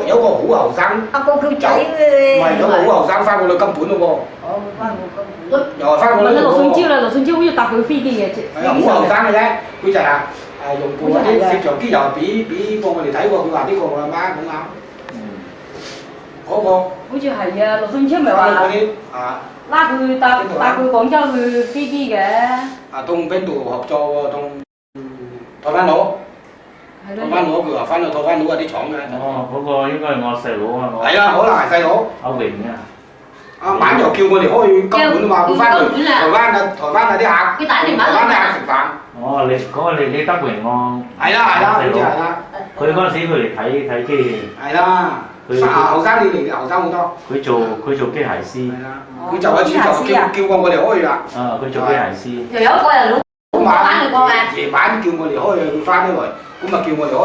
有個好後生，阿哥叫仔唔係有個好後生翻過去金本咯哦，翻過金本。喎，又係翻過問咗去羅信超啦，羅信超好似搭佢飛機嘅啫。係啊，好後生嘅啫，佢就係用部嗰啲攝像機又俾過我哋睇喎，佢話呢個我阿媽咁啱。嗰個好似係啊，羅信超咪話翻嗰啲啊拉佢搭佢廣州去飛機嘅。同邊度合作喎？同台灣佬。台灣佬佢話翻到台灣佬嗰啲廠嘅。哦，嗰個應該係我細佬啊，我。係啊，可能係細佬。阿榮啊。阿晚就叫我哋開金本啊嘛，佢翻去台灣啊啲客，佢打電話台灣啲客食飯。哦，你嗰個你德榮我。係啦，好似係啦。佢嗰陣時佢嚟睇機器。係啦。後生你哋後生好多。佢做機械師。係啦。佢就喺處就叫過我哋開啦。啊，佢做機械師。又有一個人老翻去過嘅。夜晚叫我哋開，佢翻咗嚟，咁啊叫我哋開。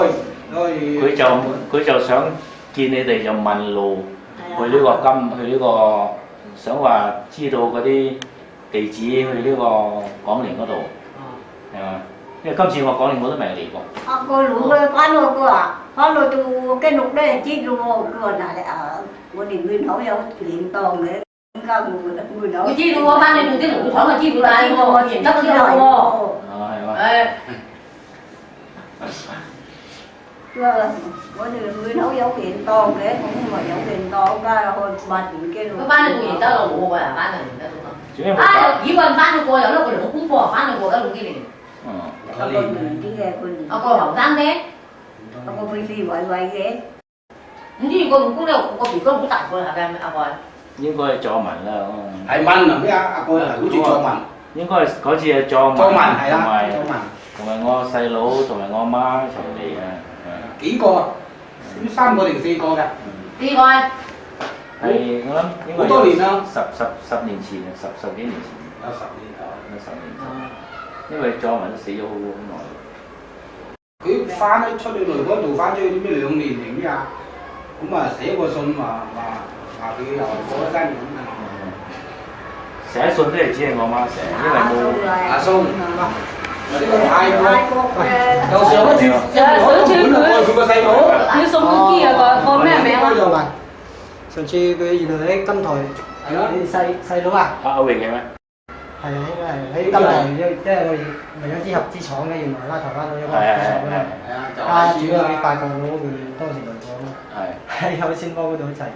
佢就想見你哋就問路，去呢個去呢個想話知道嗰啲地址去呢個廣寧嗰度，係嘛？因為今次我廣寧我都未嚟過。阿哥老嘅翻到佢話，翻到cái lúc đấy知道喎，佢話嗱我哋nguyên口有連檔嘅，點解nguyên口？佢知道喎，翻你做啲農廠就知道啦，我認得嗰啲路喎。啊，係嘛？誒。我哋nguyên口有連檔嘅，我唔係有連檔㗎，去買電機咯。佢翻去做認得路冇個人翻去認得到。主要啊，幾個人翻去過，有一個老公婆翻去過一路幾年。阿哥年啲嘅，佢年。阿個後生啲。阿哥肥肥偉偉嘅。唔知個老公咧，個鼻哥好大個係咪阿個？應該係佐文啦，係問啊咩啊？阿哥係好似佐文。應該係嗰次係佐文。佐文係啦，佐文。同埋我細佬同埋我阿媽一齊嚟嘅。幾個啊？3個定4個㗎？幾個啊？係我諗應該好多年啦。十年前啊，十幾年前。有10年有10年前。因為佐文都死咗好耐。佢翻咗出去嚟嗰度翻咗去咩2年定咩啊？咁啊寫個信話佢又過咗身咁啊。寫信都係只係我媽寫，因為冇阿蘇。呢個泰國嘅，就上一次佢個細佬，要送飛機啊個咩名啊？上次佢原來喺金台，係咯，你細佬啊？阿榮嘅咩？係啊，應該係喺金台，即係我哋咪有支合資廠嘅，原來拉頭拉到一個機廠嗰度，加住嗰啲法國佬，佢當時嚟過咯，喺有先幫嗰度一齊。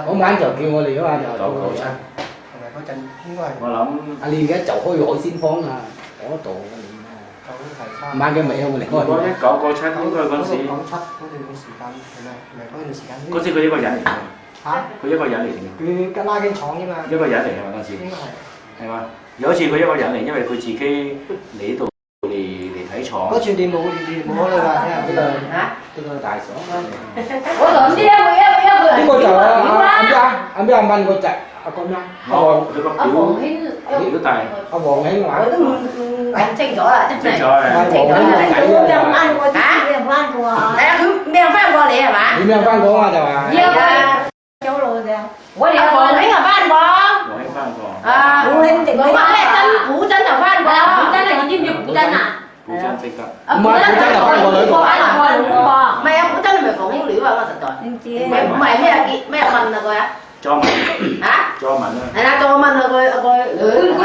嗰晚就叫我哋啊嘛，就997。同埋嗰陣應該係。我諗阿練嘅就開海鮮坊啊，嗰度晚嘅尾我嚟開。1997應該嗰陣時。1997嗰段時間係咪？唔係嗰段時間。嗰時佢一個人嚟嘅。嚇？佢一個人嚟嘅。佢跟拉經廠啫嘛。一個人嚟嘅嘛嗰陣時。應該係。係嘛？有一次佢一個人嚟，因為佢自己嚟呢度嚟睇廠。嗰串店冇你話聽呢個大嫂。我諗啲一個人。呢個就阿咩阿蚊個仔，阿個咩？佢個阿黃興，表弟。阿黃興話。我都唔睇清楚啦，真係。清楚係。清楚係佢咩翻過？嚇？咩翻過啊？係啊，佢咩翻過你係嘛？點樣翻講啊？就話。係啊，走路啫。我哋阿黃興又翻過。黃興翻過。啊，古興定佢話咩真古真又翻過，古真啊，你知唔知古真啊？古真識得。唔係古真又翻過兩個。唔係啊，古真係咪黃興料啊？我實在。唔知。唔係咩問啊佢啊？莊文。嚇？莊文啊。係啦，再問下佢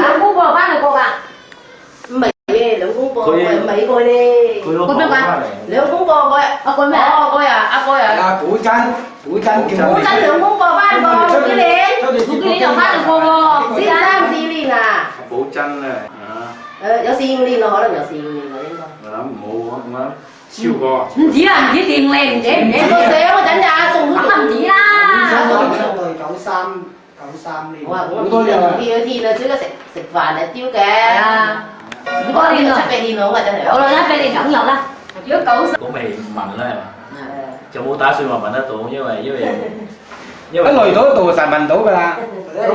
兩公婆翻去過㗎。未兩公婆，未過咧。佢老婆咩話？兩公婆嗰日，阿個咩？阿個呀。阿古真叫我。古真兩公婆翻過，幾年？幾年就翻去過喎。先3、4年啊。寶珍咧有4、5年咯，可能有4、5年啦應該。我諗冇，我諗超過。唔止啦，唔止電靚，唔止。個相嗰陣咋，送咗唔止啦。93年。我話我見天啊，少咗食飯啊，丟嘅。係啊。唔多年咯，7、8年咯，真係。好啦，7、8年梗有啦。如果90。我未問啦，就冇打算話問得到，因為喺嚟到度實問到㗎啦，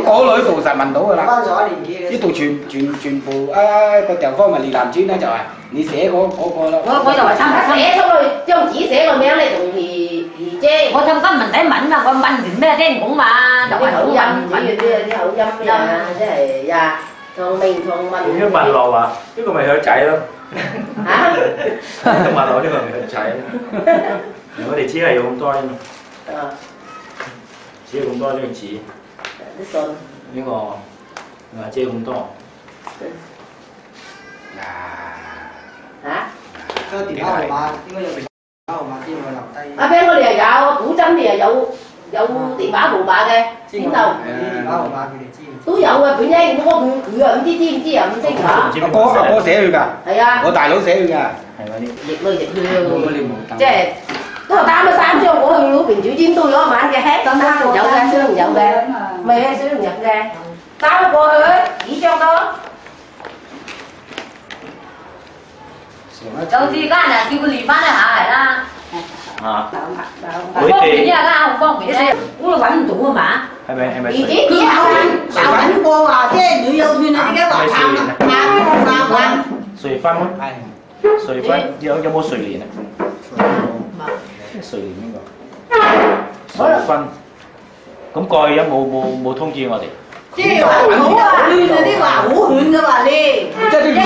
嗰女度實問到㗎啦。翻咗一年幾？呢度全部個地方咪列南村啦，就係你寫嗰個啦。我就話寫出去張紙寫個名你仲易啫。我聽新聞睇問嘛，我問完咩聽講嘛，就係口音，主要啲口音啊，即係呀，從明從文。一問落話，呢個咪佢仔咯。Hả? Nhưng mà nói được là chạy. Nếu để chỉ là không to nhưng chỉ không to nhưng chỉ. Cái son. Nhưng mà chỉ không to. Hả? Cái tiền áo mà, cái người áo mà chỉ mà làm tay. À bên có lìa gạo, củ chấm lìa dậu tiền bả bù bả kìa. Chín đâu? Tiền áo mà cái gì? Túi dậu à, bữa nay cũng có cửa ẩn chi chi ẩn sinh hả? Có寫佢㗎， 係啊， 我大佬寫佢㗎。 係嗰啲。 dịch lui dịch lui即係嗰個33張我去嗰邊煮煎堆嗰晚嘅hết tao không dậu ra xương không dậu ra mày hay xương nhập ra tao過去chỉ cho đó 有時間啊，叫佢練翻一下係啦。啊，方便啲啊，家好方便啫。咁你揾唔到啊嘛？係咪自己水？只口有揾過話，即係旅遊團啊，點解話啱水分咯，係。水分有冇水蓮啊？水蓮邊個？水分。咁過去有冇通知我哋？即係話好啊，亂嗰啲話好遠噶嘛你。即係啲旅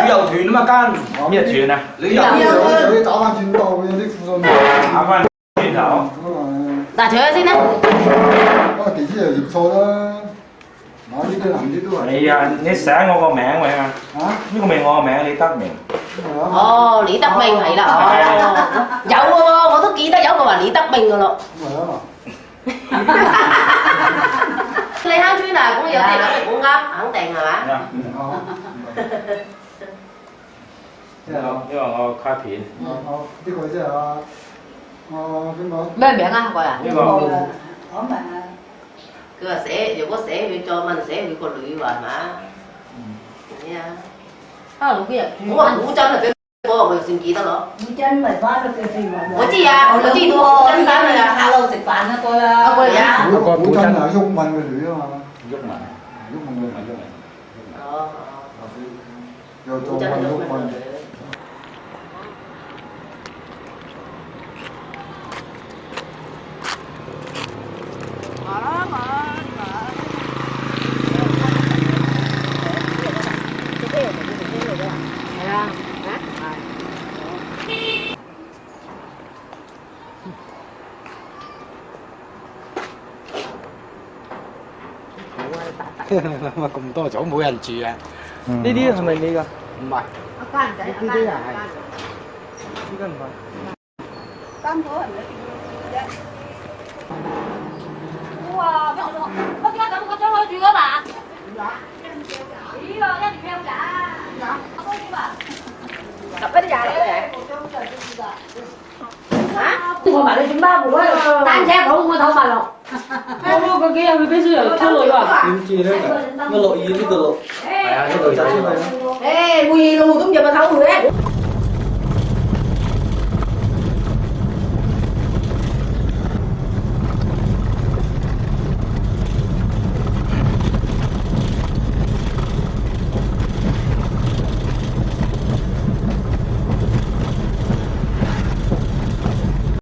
遊團啊嘛間。咩團啊？旅遊有啲打翻轉道嘅，有啲附信。打翻轉頭。嗱，除咗先啦。個地址又認錯啦，買呢啲男啲都係。係啊，你寫我個名咪啊？啊？呢個咪我個名，李德明。哦，李德明係啦，哦，有嘅喎，我都記得有個話李德明嘅咯。咁咪啊嘛。你坑村啊，咁有啲咁嘅估啱，肯定係嘛？呢個我卡片。呢個即係邊個？咩名啊？個人？呢個我咪佢話寫，如果寫佢再問寫佢個女話係嘛？係啊。啊，老幾日？我話古箏啊，俾我先記得咯。古箏咪翻到佢哋話。我知啊，我知道古箏翻去啊。下樓食飯啊個啦。啊個嚟啊。古箏係鬱敏嘅女啊嘛。鬱文。鬱敏嘅女。哦。又做古箏係鬱鬱文敏。嘅。係啊，乜咁多組冇人住啊？呢啲係咪你㗎？唔係。阿間仔，呢啲啊係。呢個唔係。三個人哇！乜點解咁個張開住㗎嘛？咦啊！一條㗎。我都知嘛。揼嗰啲廿嚟嘅。嚇？我買你轉巴布啊！單車冇我頭埋落。我嗰幾日去俾小人出嚟啊！點知咧？我落雨呢度落。係啊，呢度就係。誒，會路咁入個頭去咧。